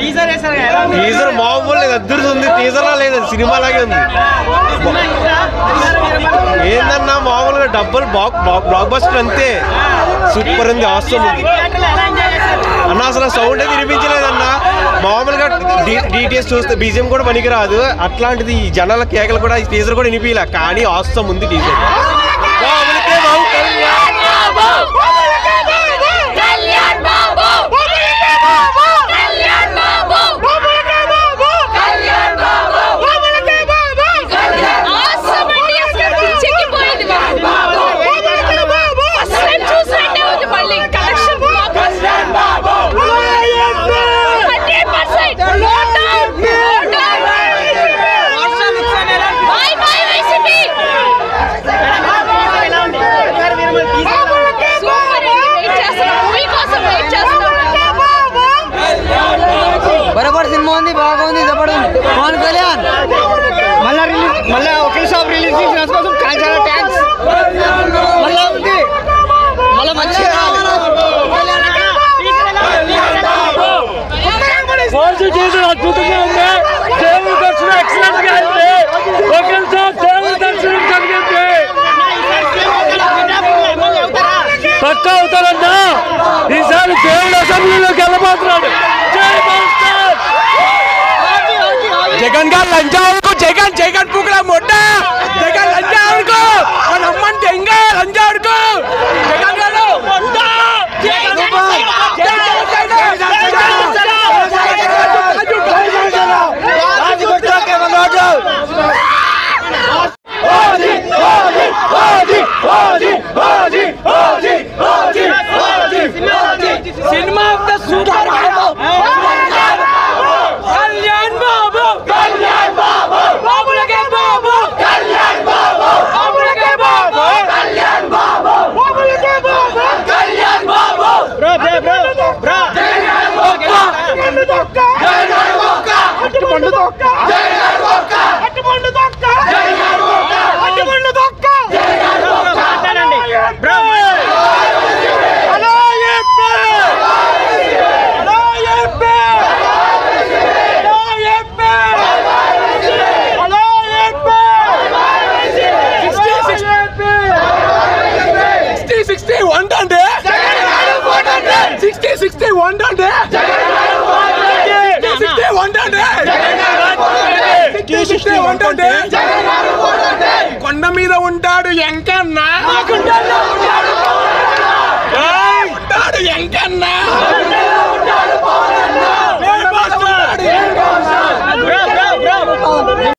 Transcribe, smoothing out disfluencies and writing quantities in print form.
Teaser మామూలు లేదు, అద్దరుంది. Teaser లా లేదు, సినిమా లాగే ఉంది. ఏందన్నా మామూలుగా డబ్బులు బ్లాక్ బస్టర్ అంతే. సూపర్ ఉంది, అవసరం ఉంది అన్న. అసలు సౌండ్ అయితే వినిపించలేదన్న. మామూలుగా డీటెయిల్స్ చూస్తే బీజిఎం కూడా పనికిరాదు. అట్లాంటిది జనాల కేకలు కూడా టీజర్ కూడా వినిపించలే, కానీ అవసరం ఉంది టీజర్. బరాబర్ సినిమా ఉంది, బాగుంది, జబర్దస్త్. పవన్ కళ్యాణ్ మళ్ళా ఒకే షాప్ రిలీజ్ చేసిన కోసం చాలా థ్యాంక్స్. మళ్ళా ఉంది, మళ్ళా మంచిగా అద్భుతంగా ఉంది. దేవుడి దర్శనం ఎక్సలెంట్ గా ఉంది. ఒకే షాప్ దేవుడి దర్శనం జరిగింది. పక్కా అవుతారన్నా. ఈసారి దేవుడు అసెంబ్లీలోకి వెళ్ళబోతున్నాడు. జగన్ గారు లంచావుకు, జగన్ జగన్ పూకుల మొట్ట, జగన్ లంచావుకు మన అమ్మని తెంగ లంచావుకు జగన్ గారు మొట్ట. Cinema super. కళ్యాణ్ బాబు, కళ్యాణ్ బాబు, బాబులకే బాబు, కళ్యాణ్ బాబు, బాబులకే బాబు, కళ్యాణ్ బాబు, బాబులకే Babu, Kalyan Babu. Bro bro bro bro Jagan ఒక్క పండు తొక్క, జగన్ ఒక్క అట్టి పండు తొక్క, జగన్ ఒక్క అట్టి పండు తొక్క, జగన్ ఒక్క అట్టి పండు తొక్క, జగన్ ఒక్క. మాట్లాడండి bro. Hello AP, hello AP, hello AP, hello AP. 60 వంటండి, 60 వంటండి, 60 వంటండి, 60 వంటండి. కొండ మీద ఉంటాడు ఎంకన్నా, ఉంటాడు ఎంకన్నా.